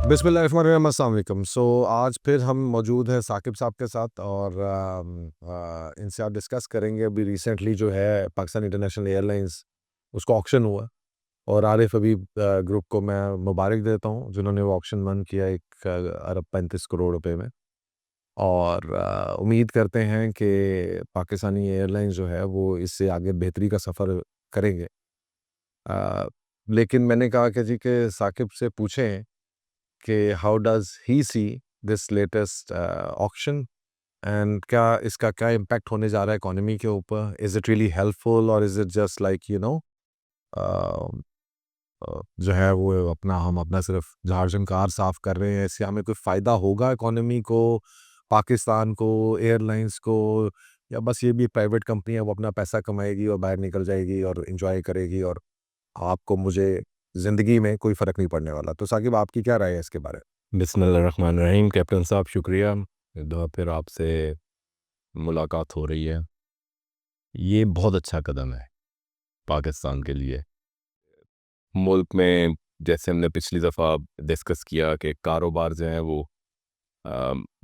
बिस्मिल्लाहिर्रहमानिर्रहीम, अस्सलाम वालेकुम। आज फिर हम मौजूद हैं साकिब साहब के साथ और इनसे आप डिस्कस करेंगे। अभी रिसेंटली जो है पाकिस्तान इंटरनेशनल एयरलाइंस उसका ऑक्शन हुआ और आरिफ हबीब ग्रुप को मैं मुबारक देता हूँ जिन्होंने वो ऑक्शन वन किया 1 अरब 35 करोड़ रुपए में। और उम्मीद करते हैं कि पाकिस्तानी एयरलाइंस जो है वो इससे आगे बेहतरी का सफ़र करेंगे। अ, लेकिन मैंने कहा कि जी कि साकिब से पूछें कि how does he see this latest auction and क्या इसका क्या इम्पैक्ट होने जा रहा है इकोनॉमी के ऊपर? इज़ इट रियली हेल्पफुल और इज़ इट जस्ट लाइक जो है वो अपना हम अपना सिर्फ झाड़-झंकार साफ कर रहे हैं, इससे हमें कोई फ़ायदा होगा इकोनॉमी को, पाकिस्तान को, एयरलाइंस को, या बस ये भी प्राइवेट कंपनी है वो अपना पैसा कमाएगी और बाहर निकल जाएगी और एन्जॉय करेगी और आपको मुझे ज़िंदगी में कोई फ़र्क नहीं पड़ने वाला। तो साकिब आपकी क्या राय है इसके बारे में? बिस्मिल्लाहिर्रहमानिर्रहीम। कैप्टन साहब शुक्रिया। एक दफ़ा फिर आपसे मुलाकात हो रही है। ये बहुत अच्छा कदम है पाकिस्तान के लिए। मुल्क में जैसे हमने पिछली दफ़ा डिस्कस किया कि कारोबार जो है वो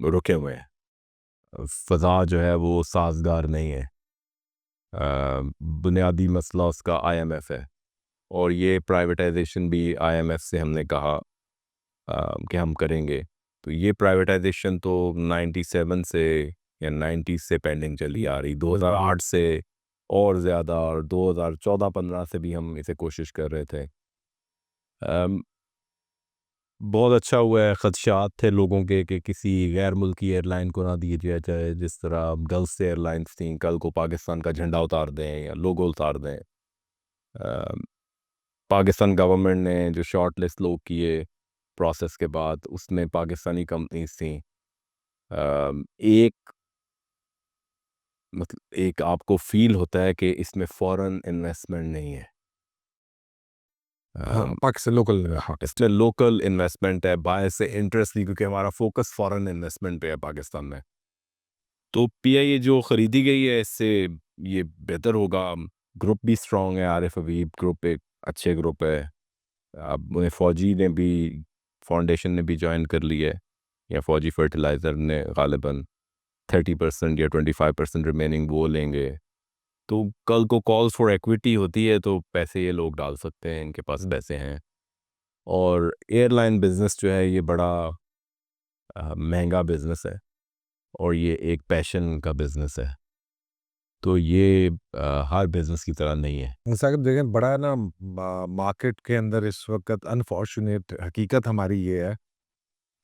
रुके हुए हैं। फ़ज़ा जो है वो साज़गार नहीं है। बुनियादी मसला उसका आईएमएफ है और ये प्राइवेटाइजेशन भी आईएमएफ से हमने कहा कि हम करेंगे। तो ये प्राइवेटाइजेशन तो 97 से या 90 से पेंडिंग चली आ रही, 2008 से और ज़्यादा, और 2014-15 से भी हम इसे कोशिश कर रहे थे। अम, बहुत अच्छा हुआ है। ख़दशात थे लोगों के कि किसी गैर मुल्की एयरलाइन को ना दिया दिया जाए, जिस तरह गल्फ़ एयरलाइंस थी, कल को पाकिस्तान का झंडा उतार दें या लोगो उतार दें। अम, पाकिस्तान गवर्नमेंट ने जो शॉर्ट लिस्ट लोग किए प्रोसेस के बाद, उसमें पाकिस्तानी कंपनीज थी। एक मतलब एक आपको फ़ील होता है कि इसमें फ़ॉरेन इन्वेस्टमेंट नहीं है। हाँ, अम, पाकिस्तान लोकल, हाँ। इसमें लोकल इन्वेस्टमेंट है, बाहर से इंटरेस्ट नहीं, क्योंकि हमारा फ़ोकस फ़ॉरेन इन्वेस्टमेंट पे है पाकिस्तान में। तो पीआईए जो ख़रीदी गई है, इससे ये बेहतर होगा। ग्रुप भी स्ट्रॉन्ग है, आरिफ हबीब ग्रुप एक अच्छे ग्रुप है। अब उन्हें फ़ौजी ने भी, फाउंडेशन ने भी जॉइन कर ली है, या फ़ौजी फर्टिलाइज़र ने ग़ालिबन 30% या 25% रिमेनिंग वो लेंगे। तो कल को कॉल्स फॉर इक्विटी होती है तो पैसे ये लोग डाल सकते हैं, इनके पास पैसे हैं। और एयरलाइन बिज़नेस जो है ये बड़ा महंगा बिज़नेस है और ये एक पैशन का बिज़नेस है। तो ये हर बिज़नेस की तरह नहीं है। साकिब देखें, बड़ा ना मार्केट के अंदर इस वक़्त अनफॉर्चुनेट हकीकत हमारी ये है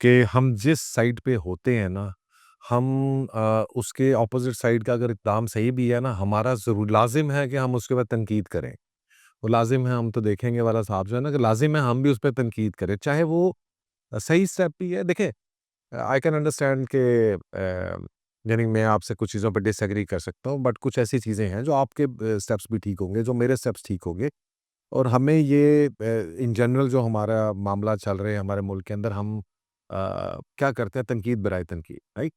कि हम जिस साइड पे होते हैं ना, हम उसके ऑपोज़िट साइड का अगर इक़दाम सही भी है ना, हमारा ज़रूर लाज़िम है कि हम उसके बाद तनकीद करें। वो लाज़िम है, हम तो देखेंगे वाला साहब जो है ना कि लाज़िम है हम भी उस पे तनकीद करें, चाहे वो सही स्टेप भी है। देखें, आई कैन अंडरस्टैंड कि यानी मैं आपसे कुछ चीज़ों पे डिसएग्री कर सकता हूँ, बट कुछ ऐसी चीज़ें हैं जो आपके स्टेप्स भी ठीक होंगे, जो मेरे स्टेप्स ठीक होंगे और हमें ये इन जनरल जो हमारा मामला चल रहे हैं हमारे मुल्क के अंदर, हम क्या करते हैं, तनकीद बराए तनकीद, राइट?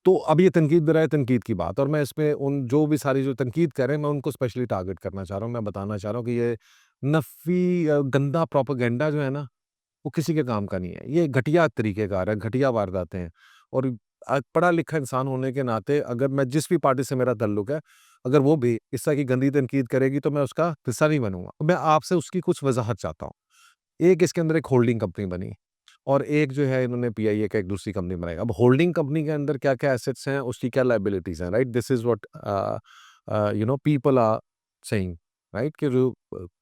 तो अब ये तनकीद बराए तनकीद की बात, और मैं इसमें उन जो भी सारी जो तनकीद कर रहे हैं, मैं उनको स्पेशली टारगेट करना चाह रहा हूँ। मैं बताना चाह रहा हूँ कि ये नफ़ी गंदा प्रोपेगेंडा जो है ना, वो किसी के काम का नहीं है। ये घटिया तरीक़ेकार है, घटिया वारदातें हैं। और पढ़ा-लिखा इंसान होने के नाते अगर मैं जिस भी पार्टी से मेरा ताल्लुक है, अगर वो भी इस तरह की गंदी तनकीद करेगी तो मैं उसका हिस्सा नहीं बनूँगा। मैं आपसे उसकी कुछ वज़ाहत चाहता हूँ। एक इसके अंदर एक होल्डिंग कंपनी बनी और एक जो है इन्होंने पीआईए का एक दूसरी कंपनी बनाई। अब होल्डिंग कंपनी के अंदर क्या-क्या एसेट्स हैं, उसकी क्या लायबिलिटीज़ हैं, right? This is what people are saying, right? कि जो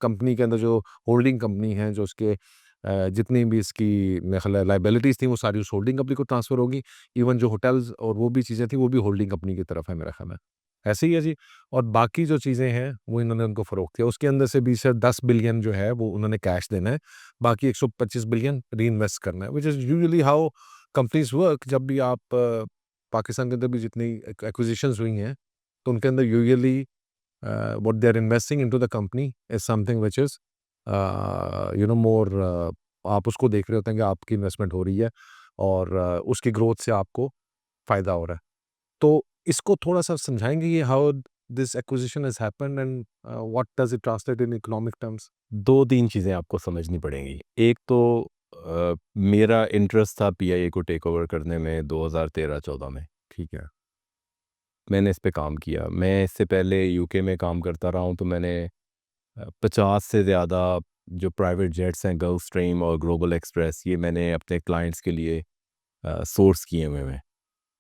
कंपनी के अंदर जो होल्डिंग कंपनी है, जो उसके जितनी भी इसकी मेरे ख़्याल है लायबिलिटीज़ थी, वो सारी उस होल्डिंग कंपनी को ट्रांसफ़र होगी। इवन जो होटल्स और वो भी चीज़ें थी, वो भी होल्डिंग कंपनी की तरफ है मेरा ख़्याल है। ऐसे ही है जी। और बाकी जो चीज़ें हैं, वो इन्होंने उनको फ़रोख्त किया। उसके अंदर से भी शायद 10 बिलियन जो है, वो उन्होंने कैश देना है। बाकी 125 बिलियन रीइन्वेस्ट करना है, which is usually how companies work. जब भी आप पाकिस्तान के अंदर भी जितनी एक्विजिशंस हुई हैं, तो उनके अंदर usually what they are investing into the company is something which is more, आप उसको देख रहे होते हैं कि आपकी इन्वेस्टमेंट हो रही है और उसकी ग्रोथ से आपको फ़ायदा हो रहा है। तो इसको थोड़ा-सा समझाएँगे ये how this acquisition has happened and what does it translate in economic terms? 2-3 चीज़ें आपको समझनी पड़ेंगी। एक तो मेरा इंटरेस्ट था पीआईए को टेक ओवर करने में 2013-14 में। ठीक है। मैंने इस पे काम किया। मैं इससे पहले यूके में काम करता रहा हूँ, तो मैंने 50 से ज़्यादा जो प्राइवेट जेट्स हैं, गल्फ स्ट्रीम और ग्लोबल एक्सप्रेस, ये मैंने अपने क्लाइंट्स के लिए सोर्स किए हुए हैं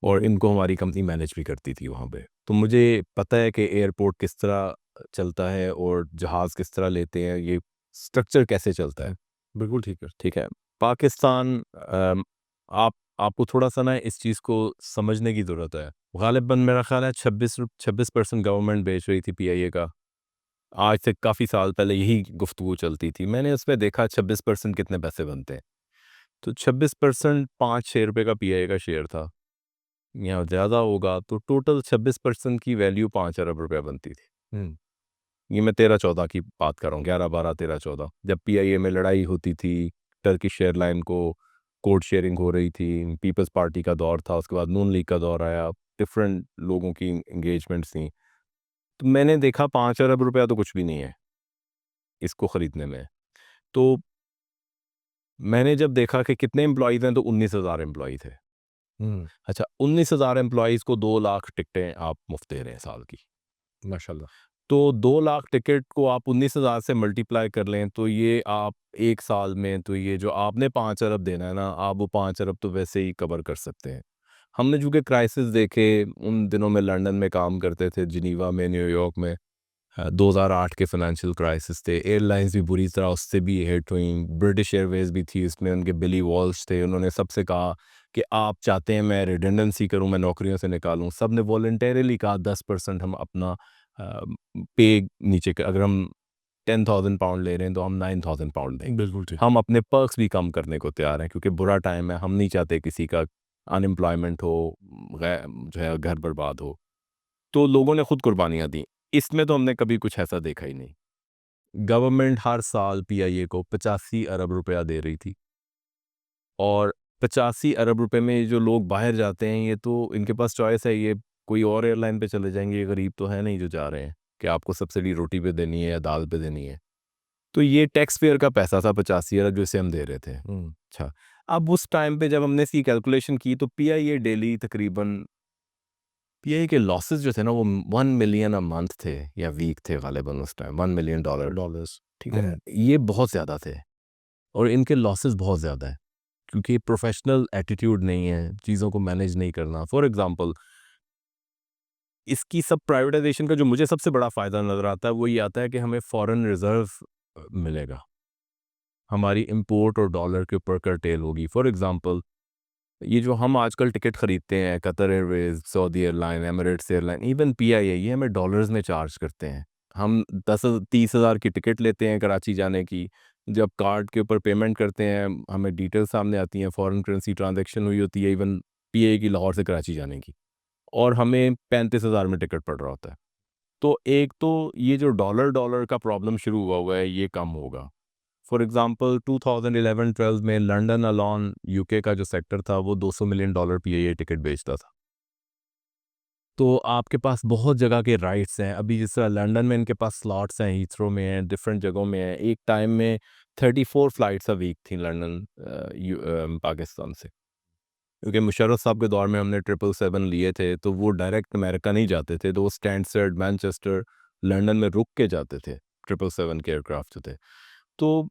और इनको हमारी कंपनी मैनेज भी करती थी वहाँ पे। तो मुझे पता है कि एयरपोर्ट किस तरह चलता है और जहाज़ किस तरह लेते हैं, ये स्ट्रक्चर कैसे चलता है। बिल्कुल ठीक है। ठीक है। पाकिस्तान, आपको थोड़ा-सा ना इस चीज़ को समझने की ज़रूरत है। ग़ालिबन मेरा ख़्याल है 26% गवर्नमेंट बेच रही थी पीआईए का। आज से काफ़ी साल पहले यही गुफ्तगू चलती थी। मैंने उसमें देखा 26% कितने पैसे बनते हैं। तो 26% ₹5-6 का पीआईए का शेयर था। या ज़्यादा होगा तो टोटल 26% की वैल्यू 5 अरब रुपए बनती थी। हुँ। ये मैं 13-14 की बात कर रहा हूँ, 11, 12, 13, 14, जब पीआईए में लड़ाई होती थी, टर्किश एयरलाइन को कोड शेयरिंग हो रही थी, पीपल्स पार्टी का दौर था, उसके बाद नून लीग का दौर आया, डिफरेंट लोगों की एंगेजमेंट्स थी। तो मैंने देखा 5 अरब रुपया तो कुछ भी नहीं है इसको खरीदने में। तो मैंने जब देखा कि कितने एम्प्लॉइज़ हैं, तो 19,000 एम्प्लॉई थे। हुँ। अच्छा, 19,000 एम्प्लॉइज़ को 2 लाख टिकटें आप मुफ़्त दे रहे हैं साल की। माशाल्लाह। तो 2 लाख टिकट को आप 19,000 से मल्टीप्लाई कर लें, तो ये आप 1 साल में, तो ये जो आपने 5 अरब देना है ना, आप वो 5 अरब तो वैसे ही कवर कर सकते हैं। हमने चूँकि क्राइसिस देखे, उन दिनों में लंदन में काम करते थे, जिनीवा में, न्यूयॉर्क में। 2008 के फाइनेंशियल क्राइसिस थे, एयरलाइंस भी बुरी तरह उससे भी हिट हुईं। ब्रिटिश एयरवेज़ भी थी उसमें, उनके बिली वॉल्श थे, उन्होंने सबसे कहा कि आप चाहते हैं मैं रिडंडेंसी करूँ, मैं नौकरियों से निकालूँ। सब ने वॉलंटरीली कहा 10% हम अपना अ, पे नीचे क अगर हम £10,000 ले रहे हैं तो हम £9,000 देंगे। बिल्कुल ठीक। हम अपने पर्क्स भी कम करने को तैयार हैं, क्योंकि बुरा टाइम है, हम नहीं चाहते किसी का अनएम्प्लॉयमेंट हो, गै जो है घर बर्बाद हो। तो लोगों ने खुद कुर्बानियाँ दी। इसमें तो हमने कभी कुछ ऐसा देखा ही नहीं। गवर्नमेंट हर साल पीआईए को 85 अरब रुपया दे रही थी और 85 अरब रुपए में ये जो लोग बाहर जाते हैं, ये तो इनके पास चॉइस है, ये कोई और एयरलाइन पे चले जाएँगे, ये गरीब तो है नहीं जो जा रहे हैं कि आपको सब्सिडी रोटी पे देनी है या दाल पे देनी है। तो ये टैक्स पेयर का पैसा था 85 अरब, जो इसे हम दे रहे थे। हुँ। अच्छा, अब उस टाइम पे जब हमने इसकी कैलकुलेशन की, तो पीआईए डेली तकरीबन, पीआईए के लॉसेस जो थे ना, वो 1 मिलियन अ मंथ थे या वीक थे ग़ालिबन उस टाइम, $1 मिलियन डॉलर। डॉलर्स। ठीक है? हुँ। ये बहुत ज़्यादा थे और इनके लॉसेस बहुत ज़्यादा है, क्योंकि प्रोफ़ेशनल एटीट्यूड नहीं है, चीज़ों को मैनेज नहीं करना। फॉर एग्ज़ाम्पल, इसकी सब प्राइवेटाइज़ेशन का जो मुझे सबसे बड़ा फ़ायदा नज़र आता है, वो ये आता है कि हमें फ़ॉरेन रिज़र्व मिलेगा। हमारी इम्पोर्ट और डॉलर के ऊपर कर्टेल होगी। फॉर एग्ज़ाम्पल, ये जो हम आजकल टिकट खरीदते हैं, Qatar Airways, Saudi airline, Emirates airline, even PIA, ये हमें डॉलर्स में चार्ज करते हैं। हम 30,000 की टिकट लेते हैं कराची जाने की, जब कार्ड के ऊपर पेमेंट करते हैं, हमें डिटेल्स सामने आती हैं, फ़ॉरेन करेंसी ट्रांज़ैक्शन हुई होती है, इवन पीआईए की लाहौर से कराची जाने की, और हमें 35,000 में टिकट पड़ रहा होता है। तो एक तो ये जो डॉलर-डॉलर का प्रॉब्लम शुरू हुआ है, ये कम होगा। फॉर एग्ज़ाम्पल, 2011-12 में लंदन अलोन यूके का जो सेक्टर था, वो $200 मिलियन पीआईए टिकट बेचता था। तो आपके पास बहुत जगह के राइट्स हैं। अभी जिस तरह लंदन में इनके पास स्लॉट्स हैं, हीथ्रो में हैं, डिफरेंट जगहों में हैं। एक टाइम में 34 फ्लाइट्स अ वीक थी लंदन पाकिस्तान से। क्योंकि मुशर्रफ साहब के दौर में हमने 777 लिए थे, तो वो डायरेक्ट अमेरिका नहीं जाते थे, तो वो स्टैनफोर्ड, मैनचेस्टर, लंदन में रुक के जाते थे, 777 के एयरक्राफ्ट जो थे। तो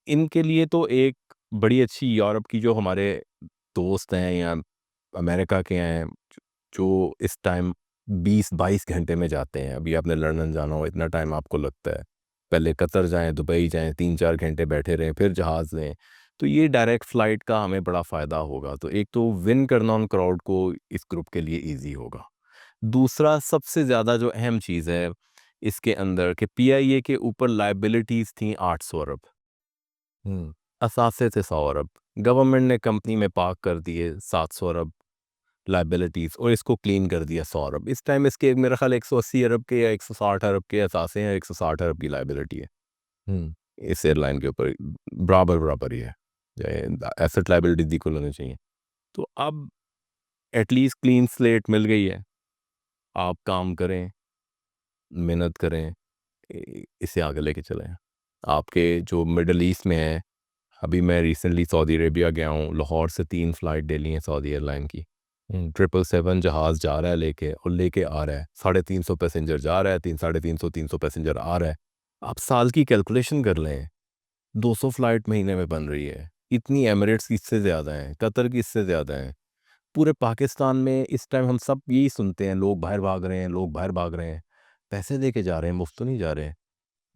इनके लिए तो एक बड़ी अच्छी, यूरोप की जो हमारे दोस्त हैं या अमेरिका के हैं, जो इस टाइम 20-22 घंटे में जाते हैं। अभी आपने लंदन जाना हो, इतना टाइम आपको लगता है। पहले कतर जाएं, दुबई जाएं, 3-4 घंटे बैठे रहें, फिर जहाज़ लें। तो ये डायरेक्ट फ़्लाइट का हमें बड़ा फ़ायदा होगा। तो एक तो विन करना उन क्राउड को इस ग्रुप के लिए ईज़ी होगा। दूसरा, सबसे ज़्यादा जो अहम चीज़ है इसके अंदर, कि पीआईए के ऊपर लायबिलिटीज़ थी 800 अरब, हुँ। असासे थे 100 अरब। गवर्नमेंट ने कंपनी में पार्क कर दिए 700 अरब लायबिलिटीज़, और इसको क्लीन कर दिया 100 अरब। इस टाइम इसके मेरा ख़्याल 180 अरब के या 160 अरब के असासे हैं, 160 अरब की लायबिलिटी है हुँ। इस एयरलाइन के ऊपर। बराबर ही है। एसेट लायबिलिटीज़ इक्वल होनी चाहिए। तो अब एटलीस्ट क्लीन स्लेट मिल गई है। आप काम करें, मेहनत करें, इसे आगे लेके चलें। आपके जो मिडल ईस्ट में है, अभी मैं रिसेंटली सऊदी अरेबिया गया हूँ, लाहौर से 3 फ़्लाइट डेली हैं सऊदी एयरलाइन की। 777 जहाज़ जा रहा है लेके और लेके आ रहा है, 350 पैसेंजर जा रहा है, 300 पैसेंजर आ रहा है। आप साल की कैलकुलेशन कर लें, 200 फ़्लाइट महीने में बन रही है। इतनी एमिरेट्स की इससे ज़्यादा हैं, कतर की इससे ज़्यादा हैं। पूरे पाकिस्तान में इस टाइम हम सब यही सुनते हैं, लोग बाहर भाग रहे हैं, लोग बाहर भाग रहे हैं। पैसे दे के जा रहे हैं, मुफ़्त तो नहीं जा रहे हैं।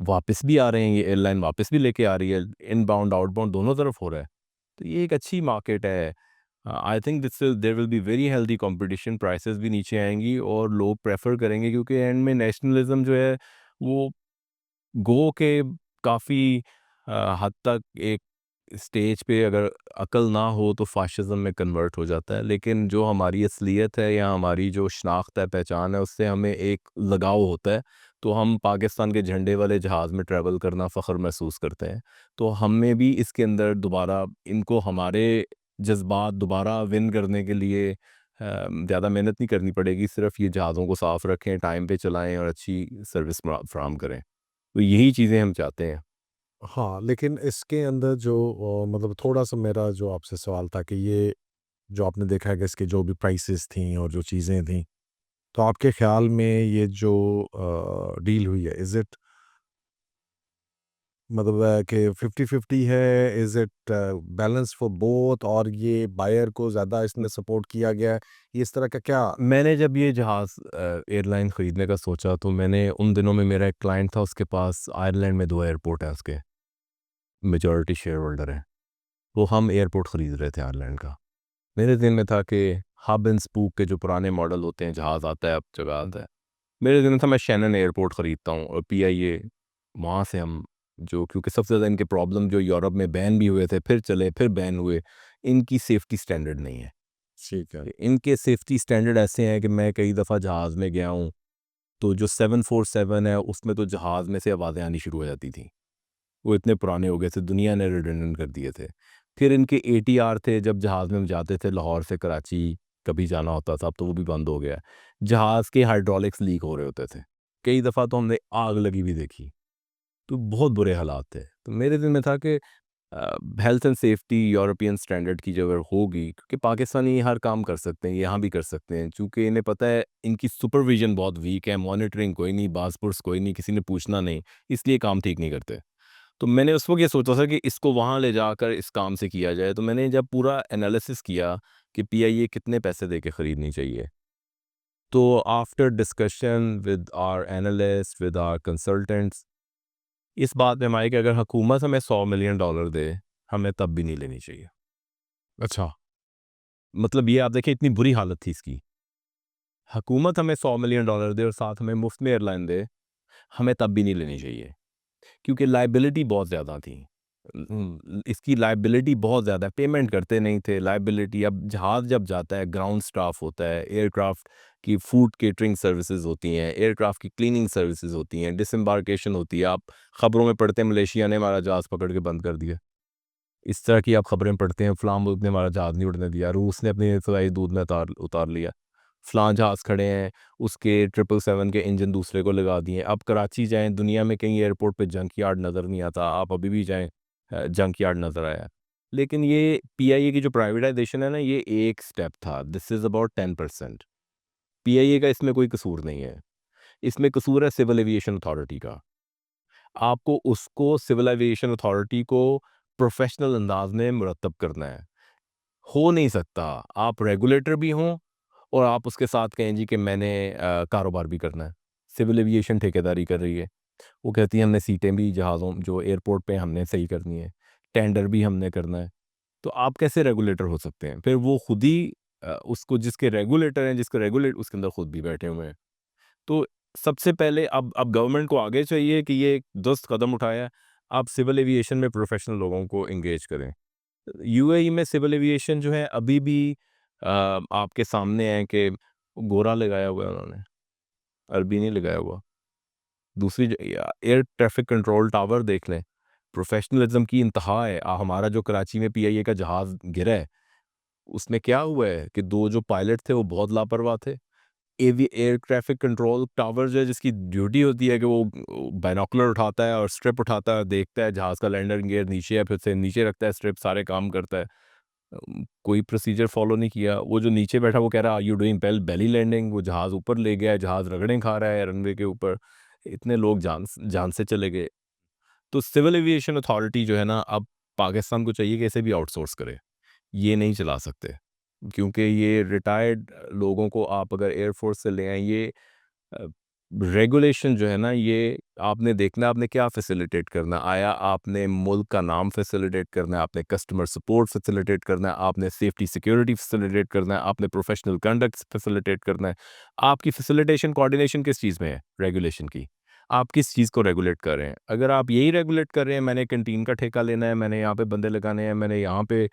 वापस भी आ रहे हैं, ये एयरलाइन वापस भी लेके आ रही है, इनबाउंड, आउटबाउंड दोनों तरफ हो रहा है। तो ये एक अच्छी मार्केट है। I think this there will be very healthy competition, prices भी नीचे आएँगी और लोग प्रेफ़र करेंगे क्योंकि एंड में नेशनलिज़्म जो है वो गो के काफ़ी हद तक एक स्टेज पे अगर अकल ना हो तो फ़ाशिज़्म में कन्वर्ट हो जाता है। लेकिन जो हमारी असलियत है या हमारी जो शनाख्त है, पहचान है, उससे हमें एक लगाव होता है। तो हम पाकिस्तान के झंडे वाले जहाज़ में ट्रैवल करना फ़ख्र महसूस करते हैं। तो हमें भी इसके अंदर दोबारा इनको हमारे जज़्बात दोबारा विन करने के लिए ज़्यादा मेहनत नहीं करनी पड़ेगी। सिर्फ़ ये जहाज़ों को साफ़ रखें, टाइम पे चलाएँ और अच्छी सर्विस फ़राहम करें। तो यही चीज़ें हम चाहते हैं। हाँ, लेकिन इसके अंदर जो मतलब थोड़ा-सा मेरा जो आपसे सवाल था कि ये जो आपने देखा है कि इसकी जो भी प्राइसेज़ थी और जो चीज़ें थी, तो आपके ख़्याल में ये जो डील हुई है, इज़ इट मतलब कि 50-50 है, is it balance for both और ये बायर को ज़्यादा इसमें सपोर्ट किया गया है? ये इस तरह का क्या मैंने जब ये जहाज़ एयरलाइन ख़रीदने का सोचा तो मैंने उन दिनों में मेरा एक क्लाइंट था, उसके पास आयरलैंड में 2 एयरपोर्ट हैं उसके, मेजॉरिटी शेयर होल्डर हैं। तो हम एयरपोर्ट ख़रीद रहे थे आयरलैंड का। मेरे दिल में था कि हब एंड स्पूक के जो पुराने मॉडल होते हैं, जहाज़ आता है, अब जगह आता है। मेरे दिल में था मैं शैनन एयरपोर्ट ख़रीदता हूँ और पीआईए वहाँ से हम जो क्योंकि सबसे ज़्यादा इनके प्रॉब्लम जो यूरोप में बैन भी हुए थे, फिर चले, फिर बैन हुए, इनकी सेफ्टी स्टैंडर्ड नहीं है। ठीक है। इनके सेफ्टी स्टैंडर्ड ऐसे हैं कि मैं कई दफ़ा जहाज़ में गया हूँ, तो जो 747 है, उसमें तो जहाज़ में से आवाज़ें आनी शुरू हो जाती थीं। वो इतने पुराने हो गए थे, दुनिया ने रिडंडेंट कर दिए थे। फिर इनके एटीआर थे, जब जहाज़ में हम जाते थे लाहौर से कराची कभी जाना होता था, अब तो वो भी बंद हो गया है। जहाज़ के हाइड्रोलिक्स लीक हो रहे होते थे। कई दफ़ा तो हमने आग लगी भी देखी, तो बहुत बुरे हालात थे। तो मेरे दिल में था कि health and safety European standard की जो अगर होगी क्योंकि पाकिस्तानी हर काम कर सकते हैं, यहाँ भी कर सकते हैं, चूँकि इन्हें पता है इनकी सुपरविज़न बहुत वीक है, मॉनिटरिंग कोई नहीं, बाज़-पुर्स कोई नहीं, किसी ने पूछना नहीं, इसलिए काम ठीक नहीं करते। तो मैंने उस वक़्त ये सोचा था कि इसको वहाँ ले जाकर इस काम से किया जाए, तो मैंने जब पूरा एनालिसिस किया कि पीआईए कितने पैसे दे के खरीदनी चाहिए, तो after discussion with our analyst, with our consultants, इस बात में हम आए कि अगर हुकूमत हमें $100 मिलियन दे, हमें तब भी नहीं लेनी चाहिए। अच्छा, मतलब ये आप देखिए इतनी बुरी हालत थी इसकी। हुकूमत हमें $100 मिलियन दे और साथ हमें मुफ़्त में एयरलाइन दे, हमें तब भी नहीं लेनी चाहिए। क्योंकि लायबिलिटी बहुत ज़्यादा थी। इसकी लायबिलिटी बहुत ज़्यादा है, पेमेंट करते नहीं थे, लायबिलिटी अब जहाज़ जब जाता है, ग्राउंड स्टाफ होता है, एयरक्राफ्ट की फूड केटरिंग सर्विसेज़ होती हैं, एयरक्राफ्ट की क्लीनिंग सर्विसेज़ होती हैं, डिसएम्बार्केशन होती है। आप खबरों में पढ़ते हैं मलेशिया ने हमारा जहाज़ पकड़ के बंद कर दिया। इस तरह की आप खबरें पढ़ते हैं, फलाँ मुल्क ने हमारा जहाज़ नहीं उड़ने दिया, रूस ने अपनी इब्तदाई दूध में उतार उतार लिया। फलाँ जहाज़ खड़े हैं, उसके 777 के इंजन दूसरे को लगा दिए। आप कराची जाएँ, दुनिया में कहीं एयरपोर्ट पे जंक यार्ड नज़र नहीं आता, आप अभी भी जाएँ जंक यार्ड नज़र आया है। लेकिन ये पीआईए की जो प्राइवेटाइज़ेशन है ना, ये एक स्टेप था, दिस इज़ अबाउट 10%। पीआईए का इसमें कोई कसूर नहीं है, इसमें कसूर है सिविल एविएशन अथॉरिटी का। आपको उसको सिविल एविएशन अथॉरिटी को प्रोफ़ेशनल अंदाज़ में मुरतब करना है। हो नहीं सकता, आप रेगुलेटर भी हों और आप उसके साथ कहें जी कि मैंने कारोबार भी करना है। सिविल एविएशन ठेकेदारी कर रही है। वो कहती है हमने सीटें भी जहाज़ों जो एयरपोर्ट पे हमने सही करनी है, टेंडर भी हमने करना है। तो आप कैसे रेगुलेटर हो सकते हैं? फिर वो खुद ही उसको जिसके रेगुलेटर हैं, जिसको रेगुलेट उसके अंदर खुद भी बैठे हुए हैं। तो सबसे पहले अब गवर्नमेंट को आगे चाहिए कि ये एक दुरुस्त कदम उठाया है, आप सिविल एविएशन में प्रोफ़ेशनल लोगों को एंगेज करें। यूएई में सिविल एविएशन जो है अभी भी आपके सामने है कि गोरा लगाया हुआ है उन्होंने, अरबी नहीं लगाया हुआ। दूसरी एयर ट्रैफिक कंट्रोल टावर देख लें, प्रोफेशनलिज्म की इंतहा है। हमारा जो कराची में पीआईए का जहाज़ गिरा है, उसमें क्या हुआ है कि 2 जो पायलट थे वो बहुत लापरवाह थे। एयर ट्रैफिक कंट्रोल टावर जो है, जिसकी ड्यूटी होती है कि वो बाइनोकुलर उठाता है और स्ट्रिप उठाता है, देखता है जहाज़ का लैंडर गियर नीचे है, फिर से नीचे रखता है स्ट्रिप, सारे काम करता है। कोई प्रोसीजर फ़ॉलो नहीं किया। वो जो नीचे बैठा वो कह रहा है, are you doing belly landing? वो जहाज़ ऊपर ले गया है, जहाज़ रगड़ें खा रहा है रनवे के ऊपर। इतने लोग जान से चले गए। तो सिविल एविएशन अथॉरिटी जो है ना, अब पाकिस्तान को चाहिए कि इसे भी आउटसोर्स करे। ये नहीं चला सकते, क्योंकि ये रिटायर्ड लोगों को आप अगर एयरफोर्स से ले आएँ, ये रेगुलेशन जो है ना, ये आपने देखना है आपने क्या फैसिलिटेट करना है। आया आपने मुल्क का नाम फैसिलिटेट करना है, आपने कस्टमर सपोर्ट फैसिलिटेट करना है, आपने सेफ्टी सिक्योरिटी फैसिलिटेट करना है, आपने प्रोफेशनल कंडक्ट फैसिलिटेट करना है। आपकी फैसिलिटेशन कोऑर्डिनेशन किस चीज़ में है? रेगुलेशन की। आप किस चीज़ को रेगुलेट कर रहे हैं? अगर आप यही रेगुलेट कर रहे हैं, मैंने कैंटीन का ठेका लेना है, मैंने यहाँ पे बंदे लगाने हैं, मैंने यहाँ पे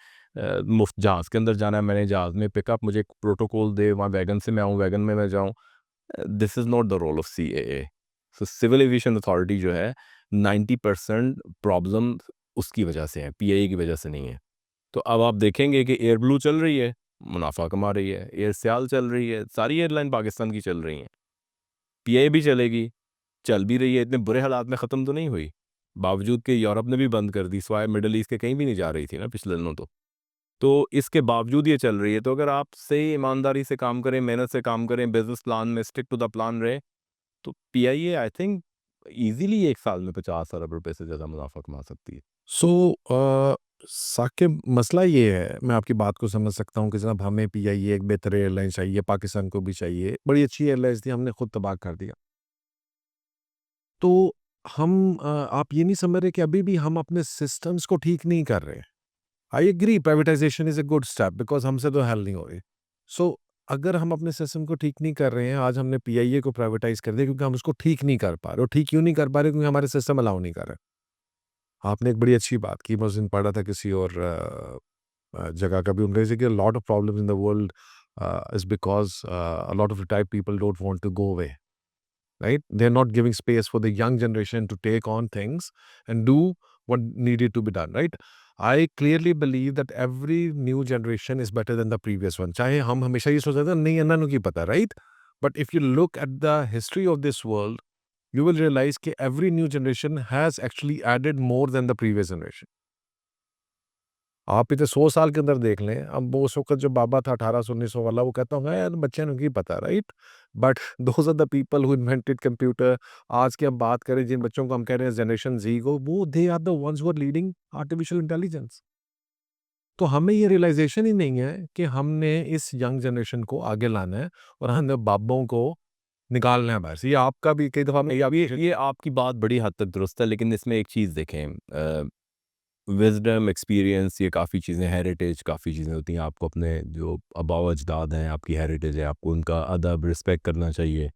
मुफ्त जहाज़ के अंदर जाना है, मैंने जहाज़ में पिकअप, मुझे एक प्रोटोकॉल दे, वहाँ वैगन से मैं आऊँ, वैगन में मैं जाऊँ। This is not the role of CAA. So civil aviation authority जो है, 90% प्रॉब्लम उसकी वजह से है, पीआईए की वजह से नहीं है। तो अब आप देखेंगे कि एयर ब्लू चल रही है, मुनाफा कमा रही है, एयर सियाल चल रही है, सारी एयरलाइन पाकिस्तान की चल रही हैं। पीआईए भी चलेगी, चल भी रही है, इतने बुरे हालात में ख़त्म तो नहीं हुई। बावजूद कि यूरोप ने भी बंद कर दी, सिवाय मिडल ईस्ट के कहीं भी नहीं जा रही थी ना पिछले दिनों तो। तो इसके बावजूद ये चल रही है, तो अगर आप सही ईमानदारी से काम करें, मेहनत से काम करें, बिज़नेस प्लान में स्टिक टू द प्लान रहे, तो पीआईए आई थिंक ईज़िली 1 साल में 50 अरब रुपए से ज़्यादा मुनाफ़ा कमा सकती है। सो साकिब, मसला ये है, मैं आपकी बात को समझ सकता हूँ कि जनाब हमें पीआईए एक बेहतर एयरलाइन चाहिए, पाकिस्तान को भी चाहिए। बड़ी अच्छी एयरलाइन्स थी, हमने खुद तबाह कर दिया। तो आप ये नहीं समझ रहे कि अभी भी हम अपने सिस्टम्स को ठीक नहीं कर रहे हैं। I agree privatisation is a good step because हमसे तो हेल्प नहीं हो रही। सो अगर हम अपने सिस्टम को ठीक नहीं कर रहे हैं, आज हमने पीआईए को प्राइवेटाइज़ कर दिया क्योंकि हम उसको ठीक नहीं कर पा रहे और ठीक क्यों नहीं कर पा रहे? क्योंकि हमारे सिस्टम अलाउ नहीं कर रहे। आपने एक बड़ी अच्छी बात की, मैं उस दिन पढ़ा था किसी और जगह का भी अंग्रेजी के lot of problems in the world is because a lot of retired people don't want to go away, right? They are not giving space for the young generation to take on things and do what needed to be done, right? I clearly believe that every new generation is better than the previous one. चाहे हम हमेशा ये सोचते थे नहीं इन्हां की पता, right? But if you look at the history of this world, you will realize that every new generation has actually added more than the previous generation. आप इतने 100 साल के अंदर देख लें, अब वो उस वक़्त जो बाबा था 1800-1900 वाला, वो कहता होगा यार बच्चे को नहीं पता, right? But those are the people who invented computer. आज की हम बात करें जिन बच्चों को हम कह रहे हैं जनरेशन ज़ी को, वो they are the ones who are leading artificial intelligence. तो हमें ये रियलाइज़ेशन ही नहीं है कि हमने इस यंग जनरेशन को आगे लाना है और हमने बाबों को निकालना है बाहर से। ये आपका भी कई दफ़ा मैं ये अब ये आपकी बात बड़ी हद तक दुरुस्त है, लेकिन इसमें एक चीज़ देखें, विज़डम, एक्सपीरियंस, ये काफ़ी चीज़ें, हेरिटेज, काफ़ी चीज़ें होती हैं। आपको अपने जो आबाव-अजदाद हैं, आपकी हेरिटेज है, आपको उनका अदब, रिस्पेक्ट करना चाहिए।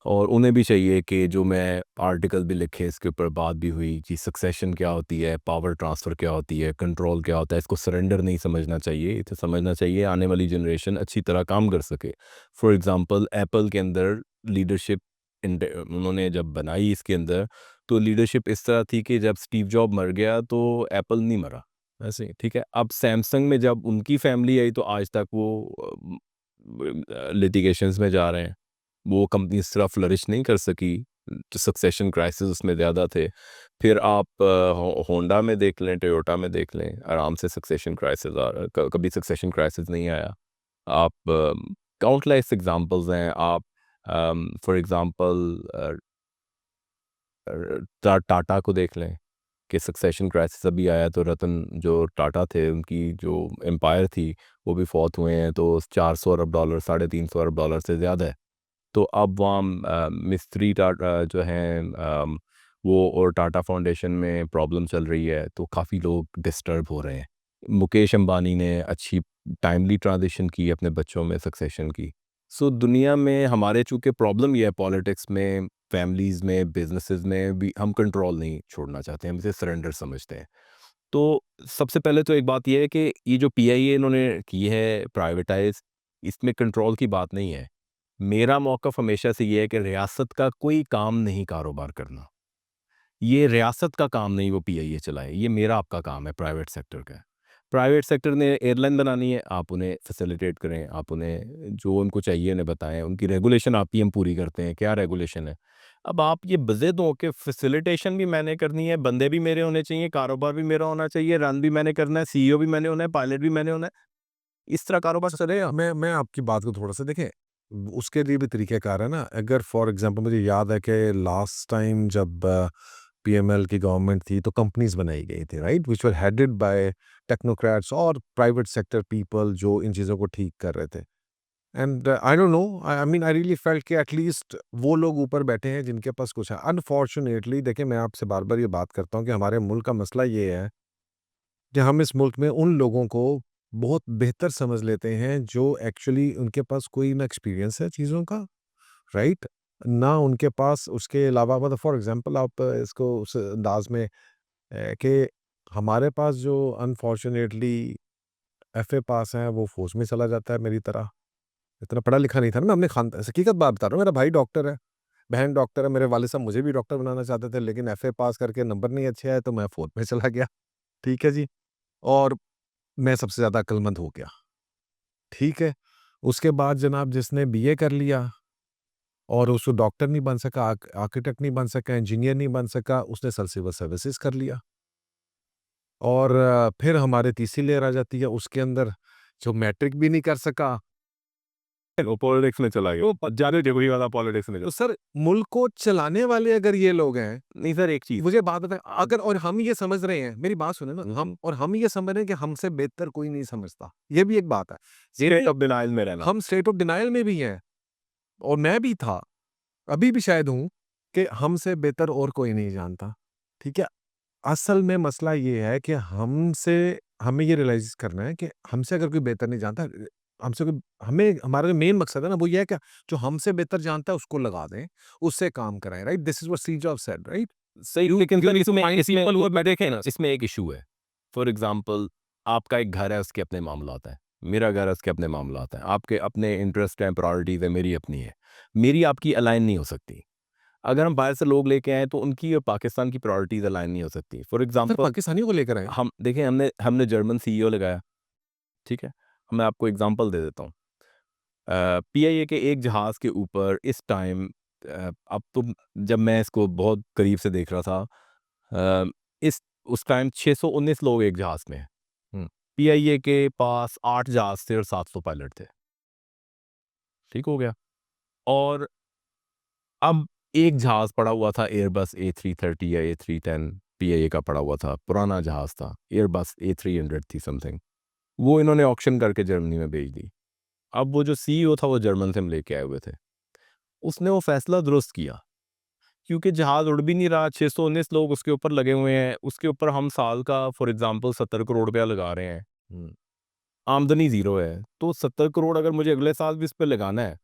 और उन्हें भी चाहिए कि जो मैं आर्टिकल भी लिखे, इसके ऊपर बात भी हुई कि सक्सेशन क्या होती है, पावर ट्रांसफ़र क्या होती है, कंट्रोल क्या होता है, इसको सरेंडर नहीं समझना चाहिए। इसे समझना चाहिए आने वाली जनरेशन अच्छी तरह काम कर सके। फॉर एग्ज़ाम्पल एप्पल के अंदर लीडरशिप उन्होंने जब बनाई इसके अंदर, तो लीडरशिप इस तरह थी कि जब स्टीव जॉब मर गया तो एप्पल नहीं मरा, ऐसे ही, ठीक है। अब सैमसंग में जब उनकी फैमिली आई तो आज तक वो लिटिगेशंस में जा रहे हैं। वो कंपनी इस तरह फ्लरिश नहीं कर सकी, सक्सेशन क्राइसिस उसमें ज़्यादा थे। फिर आप होंडा में देख लें, टोयोटा में देख लें, आराम से सक्सेशन क्राइसिस कभी सक्सेशन क्राइसिस नहीं आया। आप काउंटलेस एग्जांपल्स हैं। आप फॉर एग्जांपल टाटा को देख लें कि सक्सेशन क्राइसिस अभी आया तो रतन जो टाटा थे, उनकी जो एम्पायर थी, वो भी फौत हुए हैं, तो 400 अरब डॉलर, 350 अरब डॉलर से ज़्यादा है। तो अब वहाँ मिस्त्री टाटा जो हैं, वो और टाटा फाउंडेशन में प्रॉब्लम चल रही है, तो काफ़ी लोग डिस्टर्ब हो रहे हैं। मुकेश अंबानी ने अच्छी टाइमली ट्रांज़िशन की अपने बच्चों में सक्सेशन की। सो दुनिया में हमारे चूँकि प्रॉब्लम ये है पॉलिटिक्स में, फैमिलीज़ में, बिज़नेसेस में भी हम कंट्रोल नहीं छोड़ना चाहते हैं, हम इसे सरेंडर समझते हैं। तो सबसे पहले तो एक बात ये है कि ये जो पीआईए इन्होंने की है प्राइवेटाइज़, इसमें कंट्रोल की बात नहीं है। मेरा मौक़िफ़ हमेशा से ये है कि रियासत का कोई काम नहीं कारोबार करना। ये रियासत का काम नहीं वो पीआईए चलाए, ये मेरा आपका काम है प्राइवेट सेक्टर का। प्राइवेट सेक्टर ने एयरलाइन बनानी है, आप उन्हें फैसिलिटेट करें, आप उन्हें जो उनको चाहिए उन्हें बताएं, उनकी रेगुलेशन आप ही हम पूरी करते हैं, क्या रेगुलेशन है। अब आप ये बज़िद हो के फैसिलिटेशन भी मैंने करनी है, बंदे भी मेरे होने चाहिए, कारोबार भी मेरा होना चाहिए, रन भी मैंने करना है, सीईओ भी मैंने होना है, पायलट भी मैंने होना है, इस तरह कारोबार चलेगा। मैं आपकी बात को थोड़ा-सा देखें, उसके लिए भी तरीक़ाकार है ना। अगर फॉर एग्ज़ाम्पल मुझे याद है कि लास्ट टाइम जब पीएमएल की गवर्नमेंट थी तो कंपनीज़ बनाई गई थी, right? Which were headed by technocrats और प्राइवेट सेक्टर पीपल जो इन चीज़ों को ठीक कर रहे थे। And I don't know, I mean I really felt कि एटलीस्ट वो लोग ऊपर बैठे हैं जिनके पास कुछ है। अनफॉर्च्यूनेटली देखिए, मैं आपसे बार-बार ये बात करता हूँ कि हमारे मुल्क का मसला ये है कि हम इस मुल्क में उन लोगों को बहुत बेहतर समझ लेते हैं जो एक्चुअली उनके पास कोई ना एक्सपीरियंस है चीज़ों का, राइट? ना उनके पास उसके अलावा, मतलब फॉर एग्ज़ाम्पल आप इसको उस अंदाज़ में कि हमारे पास जो अनफॉर्च्यूनेटली एफए पास हैं वो फ़ौज में चला जाता है मेरी तरह। इतना पढ़ा लिखा नहीं था ना मैं, अपने हकीकत बात बता रहा हूँ। मेरा भाई डॉक्टर है, बहन डॉक्टर है, मेरे वालिद साहब मुझे भी डॉक्टर बनाना चाहते थे, लेकिन एफए पास करके नंबर नहीं अच्छे आए तो मैं फ़ौज में चला गया। ठीक है जी? और मैं सबसे ज़्यादा अक्लमंद हो गया। ठीक है? उसके बाद जनाब जिसने बीए कर लिया और उसको डॉक्टर नहीं बन सका, आर्किटेक्ट नहीं बन सका, इंजीनियर नहीं बन सका, उसने सिविल सर्विसेज़ कर लिया। और फिर हमारे तीसरी लेयर आ जाती है, उसके अंदर जो मैट्रिक भी नहीं कर सका। वो पॉलिटिक्स में चला गया, वो ज़्यादा जगही वाला पॉलिटिक्स में तो सर, मुल्क को चलाने वाले अगर ये लोग हैं, नहीं सर, एक चीज़ मुझे बात बताएँ, अगर और हम ये समझ रहे हैं, मेरी बात सुने ना, हम ये समझ रहे हैं कि हमसे बेहतर कोई नहीं समझता, ये भी एक बात है। स्टेट ऑफ डिनायल में रहना। हम स्टेट ऑफ डिनायल में भी हैं और मैं भी था, अभी भी शायद हूँ, कि हमसे बेहतर और कोई नहीं जानता, ठीक है? असल में मसला ये है कि हमें ये रियलाइज़ करना है कि हमसे अगर कोई बेहतर नहीं जानता, हमसे कोई हमें हमारा जो मेन मकसद है ना, वो ये है कि जो हमसे बेहतर जानता है उसको लगा दें, उससे काम कराएँ, right? This is what Steve jobs said, right? सही, यू लेकिन यू सर नीड टू इसमें फाइंड इसमें पीपल हू आर बेटर। देखें ना, इसमें एक इशू है। फॉर एग्जांपल, आपका एक घर है, उसके अपने मामलात हैं, मेरा घर है, उसके अपने मामलात हैं, आपके अपने इंटरेस्ट हैं, प्रायोरिटीज़ है, मेरी अपनी है, मेरी आपकी अलाइन नहीं हो सकती। अगर हम बाहर से लोग लेके आए तो उनकी और पाकिस्तान की प्रायोरिटीज़ अलाइन नहीं हो सकती। फॉर सर एग्जांपल, पाकिस्तानियों को लेकर आएँ। हम देखें, हमने हमने जर्मन सीईओ लगाया, ठीक है? मैं आपको एग्जांपल दे देता हूँ। पीआईए के एक जहाज़ के ऊपर इस टाइम, अब तो जब मैं इसको बहुत करीब से देख रहा था, अ, इस उस टाइम 619 लोग एक जहाज़ में हैं। हुँ, पीआईए के पास 8 जहाज़ थे और 700 पायलट थे। ठीक हो गया? और अब एक जहाज़ पड़ा हुआ था, एयरबस ए330 या ए310 पीआईए का पड़ा हुआ था, पुराना जहाज़ था, एयरबस ए300 थी समथिंग। वो इन्होंने ऑक्शन करके जर्मनी में भेज दी। अब वो जो सीईओ था वो जर्मन से हम लेके आए हुए थे। उसने वो फैसला दुरुस्त किया, क्योंकि जहाज़ उड़ भी नहीं रहा, 619 लोग उसके ऊपर लगे हुए हैं, उसके ऊपर हम साल का फॉर एग्ज़ाम्पल 70 करोड़ रुपया लगा रहे हैं, हुँ। आमदनी ज़ीरो है, तो 70 करोड़ अगर मुझे अगले साल भी इस पे लगाना है,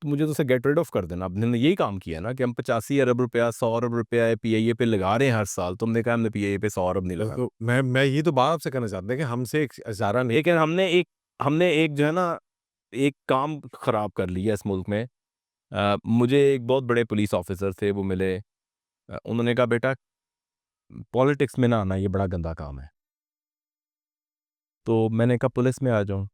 तो मुझे तो उसे गेट रिड ऑफ कर देना। अब हमने यही काम किया ना कि हम 85 अरब रुपया, 100 अरब रुपया पीआईए पे लगा रहे हैं हर साल, तो हमने कहा हमने पीआईए पे 100 अरब नहीं लगाना। तो मैं ये तो बात आपसे करना चाहता था कि हमसे एक इशारा नहीं। लेकिन हमने एक जो है ना, एक काम खराब कर लिया इस मुल्क में। मुझे एक बहुत बड़े पुलिस ऑफिसर थे, वो मिले। उन्होंने कहा, बेटा, पॉलिटिक्स में ना आना ये बड़ा गंदा काम है। तो मैंने कहा पुलिस में आ जाऊँ।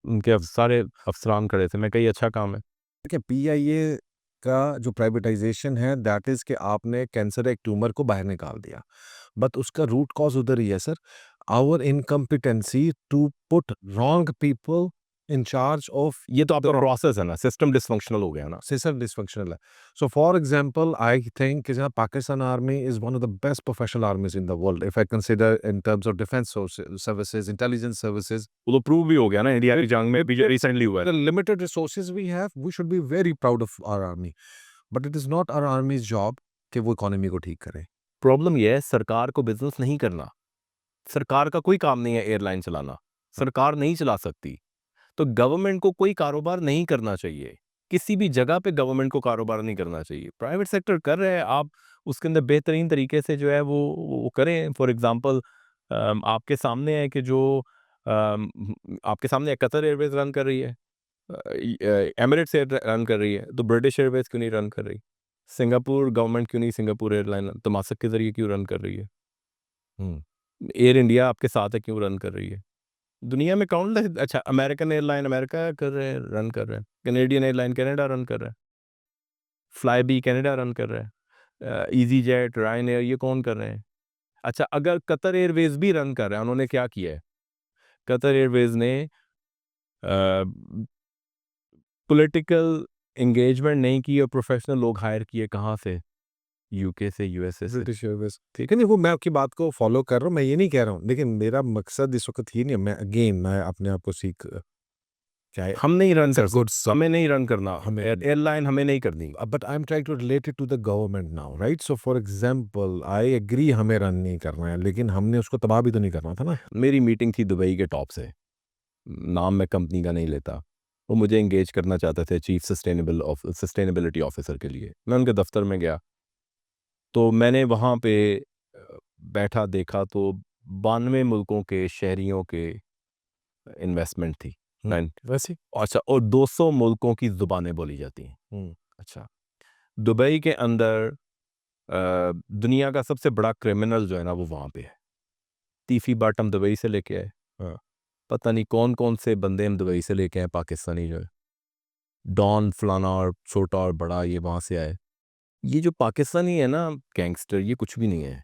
उनके सारे अफसरान खड़े थे, मैं कहा ये अच्छा काम है। देखिए, पीआईए का जो प्राइवेटाइज़ेशन है दैट इज़ कि आपने कैंसर एक ट्यूमर को बाहर निकाल दिया। बट उसका रूट कॉज़ उधर ही है sir. Our incompetency to put wrong people in charge of ये तो आपका द प्रोसेस है ना, सिस्टम डिसफंक्शनल हो गया ना। सिस्टम डिसफंक्शनल है। सो फॉर एग्ज़ाम्पल आई थिंक कि जहाँ Pakistan army is one of the best professional armies in the world if I consider in terms of defence services, intelligence services. वो तो प्रूव भी हो गया ना, इंडिया की जंग में भी जो रिसेंटली हुआ है। The limited resources we have, we should be very proud of our army. But it is not our army's job कि वो इकोनॉमी को ठीक करे। प्रॉब्लम ये है, सरकार को बिजनेस नहीं करना। सरकार का कोई काम नहीं है एयरलाइन चलाना, सरकार नहीं चला सकती। तो गवर्नमेंट को कोई कारोबार नहीं करना चाहिए, किसी भी जगह पे गवर्नमेंट को कारोबार नहीं करना चाहिए। प्राइवेट सेक्टर कर रहे हैं, आप उसके अंदर बेहतरीन तरीके से जो है वो करें। फॉर एग्जांपल, आपके सामने है कि जो आपके सामने कतर एयरवेज रन कर रही है, एमिरेट्स एयर रन कर रही है, तो ब्रिटिश एयरवेज क्यों नहीं रन कर रही? सिंगापुर गवर्नमेंट क्यों नहीं सिंगापुर एयरलाइन तमासक के ज़रिए क्यों रन कर रही है? हुँ। एयर इंडिया आपके साथ है, क्यों रन कर रही है? दुनिया में काउंटलेस, अच्छा अमेरिकन एयरलाइन अमेरिका कर रहे हैं, रन कर रहे हैं। कैनेडियन एयरलाइन कनाडा रन कर रहा है। फ्लाई बी कनाडा रन कर रहा है। ईज़ी जेट, रायन एयर ये कौन कर रहे हैं? अच्छा, अगर कतर एयरवेज़ भी रन कर रहा है, उन्होंने क्या किया है? कतर एयरवेज़ ने अ, पॉलिटिकल एंगेजमेंट नहीं की और प्रोफेशनल लोग हायर किए, कहाँ से? यूके से, यूएसए से। ब्रिटिश एयरवेज़, ठीक है, नहीं वो मैं आपकी बात को फ़ॉलो कर रहा हूँ, मैं ये नहीं कह रहा हूँ। लेकिन मेरा मकसद इस वक़्त ये नहीं है, मैं अपने आप को सीख चाहे हम नहीं रन इट्स अ कर गुड सकते, हमें नहीं रन करना, हमें एयरलाइन हमें नहीं करनी। But I am trying to relate it to the government now, right? So for example I agree हमें रन नहीं करना है, लेकिन हमने उसको तबाह भी तो नहीं करना था ना। मेरी मीटिंग थी दुबई के टॉप से, नाम मैं कंपनी का नहीं लेता। वो मुझे एंगेज करना चाहते थे चीफ सस्टेनेबिलिटी ऑफिसर के लिए। मैं उनके दफ्तर में गया, तो मैंने वहाँ पे बैठा देखा तो 92 मुल्कों के शहरियों के इन्वेस्टमेंट थी। हुँ, राइट। वैसे ही। अच्छा, और 200 मुल्कों की ज़ुबानें बोली जाती हैं। हुँ, अच्छा, दुबई के अंदर दुनिया का सबसे बड़ा क्रिमिनल जो है ना वो वहाँ पे है। तीफी बट हम दुबई से लेके आए। हाँ, पता नहीं कौन-कौन से बंदे हम दुबई से लेके आए, पाकिस्तानी जो है। डॉन फलाना और छोटा और बड़ा ये वहाँ से आए। ये जो पाकिस्तानी है ना गैंगस्टर, ये कुछ भी नहीं है।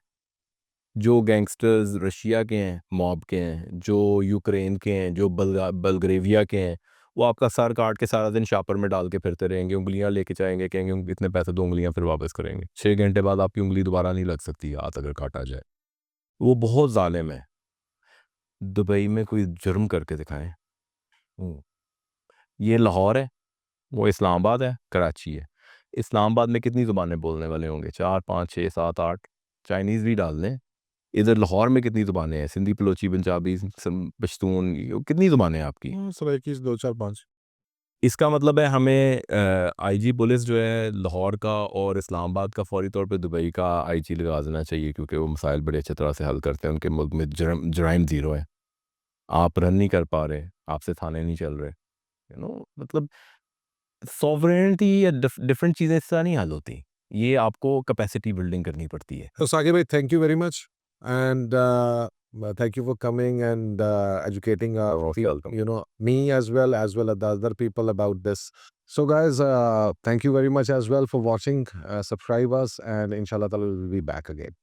जो गैंगस्टर्स रशिया के हैं, मॉब के हैं, जो यूक्रेन के हैं, जो बल्गेरिया के हैं, वो आपका सर काट के सारा दिन शॉपर में डाल के फिरते रहेंगे, उँगलियाँ लेके जाएँगे, कहेंगे इतने पैसे दो, उँगलियाँ फिर वापस करेंगे। 6 घंटे बाद आपकी उँगली दोबारा नहीं लग सकती हाथ अगर काटा जाए। वो बहुत ज़ालिम है। दुबई में कोई जुर्म करके दिखाएँ। हुँ। ये लाहौर है, वो इस्लामाबाद है, कराची है। इस्लामाबाद में कितनी ज़ुबानें बोलने वाले होंगे? 4, 5, 6, 7, 8 चाइनीज़ भी डाल लें। इधर लाहौर में कितनी ज़ुबानें हैं? सिंधी, बलोची, पंजाबी, पश्तून, ये कितनी ज़ुबानें हैं आपकी? सराइकीज़ 2, 4, 5। इसका मतलब है हमें आईजी पुलिस जो है लाहौर का और इस्लामाबाद का फ़ौरी तौर पे दुबई का आईजी लगा देना चाहिए, क्योंकि वो मसाइल बड़े अच्छी तरह से हल करते हैं। उनके मुल्क में जराइम ज़ीरो है। आप रन नहीं कर पा रहे, आपसे थाने नहीं चल रहे। मतलब सॉवरेनिटी या डिफरेंट चीज़ें इस तरह नहीं हल होती। ये आपको कैपेसिटी बिल्डिंग करनी पड़ती है। So Saqib bhai, thank you very much, and thank you for coming and educating You're most welcome. me as well as the other people about this. So guys, thank you very much as well for watching. Subscribe us, and inshallah, we'll be back again.